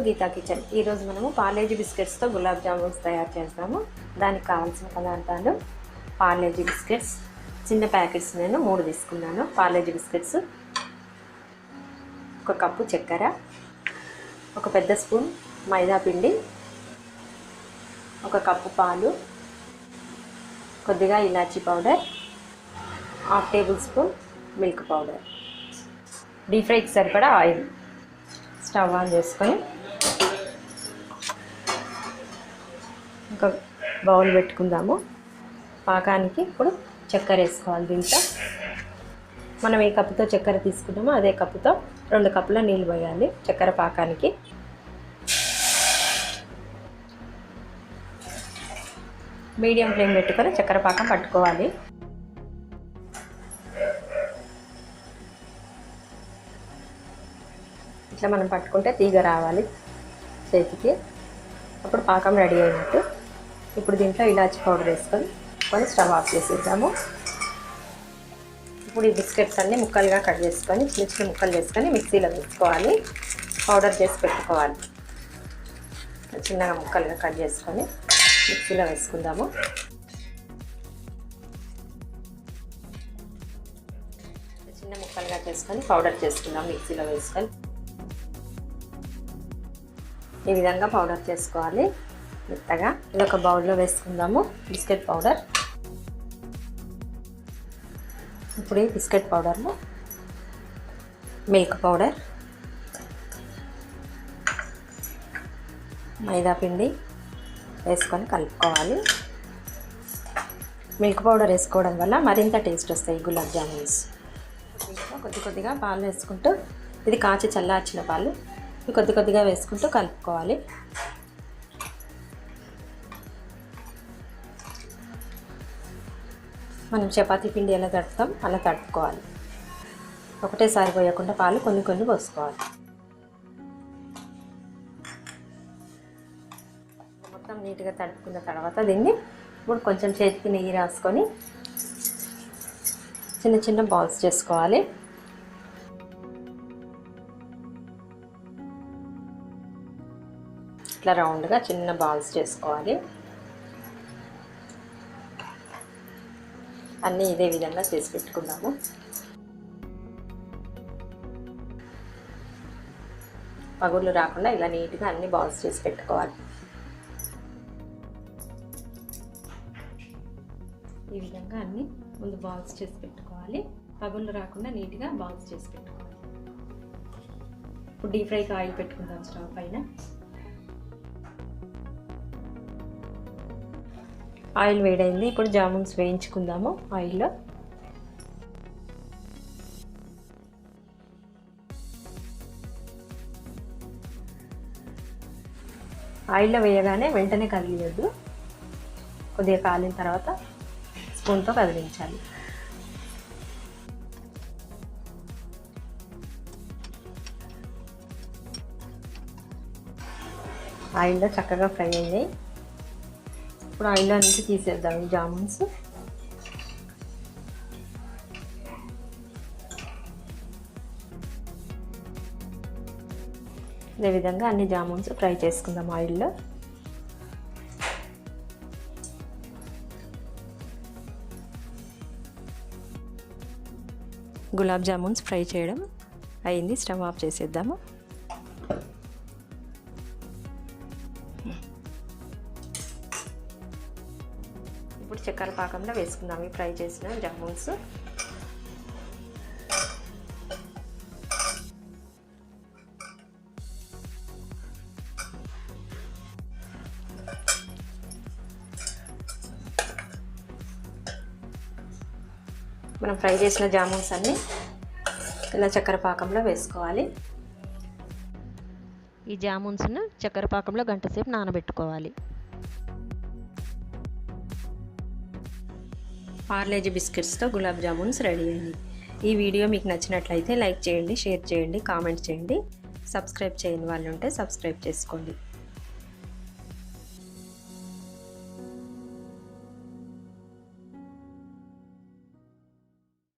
To Gita kitchen. ఈరోజు మనము పార్లేజీ బిస్కెట్స్తో గులాబ్ జామున్స్ తయారు చేస్తాము. దానికి కావాల్సిన పదార్థాలు: పార్లేజీ బిస్కెట్స్ చిన్న ప్యాకెట్స్ నేను 3 తీసుకున్నాను. పార్లేజీ బిస్కెట్స్, 1 కప్పు చక్కెర, 1 పెద్ద స్పూన్ మైదా పిండి, 1 కప్పు పాలు, కొద్దిగా ఇలాచీ powder, 1/2 tablespoon milk powder, deep ఫ్రైకి సరిపడా ఆయిల్. స్టవ్ ఆన్ చేసుకొని ఒక బౌల్ పెట్టుకుందాము. పాకానికి ఇప్పుడు చక్కెర వేసుకోవాలి. దీంట్లో మనం ఏ కప్పుతో చక్కెర తీసుకుంటామో అదే కప్పుతో 2 కప్పుల నీళ్ళు పోయాలి చక్కెర పాకానికి. మీడియం ఫ్లేమ్ పెట్టుకొని చక్కెర పాకం పట్టుకోవాలి. ఇట్లా మనం పట్టుకుంటే తీగ రావాలి చేతికి, అప్పుడు పాకం రెడీ అయినట్టు. ఇప్పుడు దీంట్లో ఇలాచీ పౌడర్ వేసుకొని స్టవ్ ఆఫ్ చేసేద్దాము. ఇప్పుడు ఈ బిస్కెట్స్ అన్నీ ముక్కలుగా కట్ చేసుకొని చిన్న ముక్కలు చేసుకొని మిక్సీలో వేసుకోవాలి. పౌడర్ చేసి పెట్టుకోవాలి. చిన్నగా ముక్కలుగా కట్ చేసుకొని మిక్సీలో వేసుకుందాము. చిన్న ముక్కలుగా చేసుకొని పౌడర్ చేసుకుందాం. మిక్సీలో వేసుకొని ఈ విధంగా పౌడర్ చేసుకోవాలి మెత్తగా. ఇది ఒక బౌల్లో వేసుకుందాము బిస్కెట్ పౌడర్. ఇప్పుడు ఈ బిస్కెట్ పౌడర్లో మిల్క్ పౌడర్, మైదా పిండి వేసుకొని కలుపుకోవాలి. మిల్క్ పౌడర్ వేసుకోవడం వల్ల మరింత టేస్ట్ వస్తాయి గులాబ్ జామున్స్. కొద్దిగా పాలు వేసుకుంటూ, ఇది కాచి చల్లార్చిన పాలు, కొద్దిగా వేసుకుంటూ కలుపుకోవాలి. మనం చపాతీ పిండి ఎలా తడుపుతాం అలా తడుపుకోవాలి. ఒకటేసారి పోయకుండా పాలు కొన్ని పోసుకోవాలి. మొత్తం నీట్గా తడుపుకున్న తర్వాత దీన్ని ఇప్పుడు కొంచెం చేతికి నెయ్యి రాసుకొని చిన్న బాల్స్ చేసుకోవాలి. ఇట్లా రౌండ్గా చిన్న బాల్స్ చేసుకోవాలి. అన్నీ ఇదే విధంగా చేసి పెట్టుకుందాము. పగుళ్ళు రాకుండా ఇలా నీట్గా అన్ని బాల్స్ చేసి పెట్టుకోవాలి. ఈ విధంగా అన్ని ముందు బాల్స్ చేసి పెట్టుకోవాలి. పగుళ్ళు రాకుండా నీట్గా బాల్స్ చేసి పెట్టుకోవాలి. ఇప్పుడు డీప్ ఫ్రైకి ఆయిల్ పెట్టుకుందాం స్టవ్ పైన. ఆయిల్ వేడైంది. ఇప్పుడు జామున్స్ వేయించుకుందాము ఆయిల్లో. ఆయిల్లో వేయగానే వెంటనే కదిలియద్దు. కొద్దిగా కాలిన తర్వాత స్పూన్తో కదిలించాలి. ఆయిల్లో చక్కగా ఫ్రై అయ్యాయి. ఇప్పుడు ఆయిల్లో నుంచి తీసేద్దాం ఈ జామున్స్. ఇదే విధంగా అన్ని జామున్స్ ఫ్రై చేసుకుందాం ఆయిల్లో. గులాబ్ జామున్స్ ఫ్రై చేయడం అయింది. స్టవ్ ఆఫ్ చేసేద్దాము. ఇప్పుడు చక్కెర పాకంలో వేసుకుందాం ఈ ఫ్రై చేసిన జామున్స్. మనం ఫ్రై చేసిన జామున్స్ అన్నీ ఇలా చక్కెర పాకంలో వేసుకోవాలి. ఈ జామున్స్ను చక్కెర పాకంలో గంట సేపు నానబెట్టుకోవాలి. పార్లేజీ బిస్కెట్స్తో గులాబ్ జామున్స్ రెడీ అయ్యింది. ఈ వీడియో మీకు నచ్చినట్లయితే లైక్ చేయండి, షేర్ చేయండి, కామెంట్ చేయండి. సబ్స్క్రైబ్ చేయని వాళ్ళు ఉంటే సబ్స్క్రైబ్ చేసుకోండి.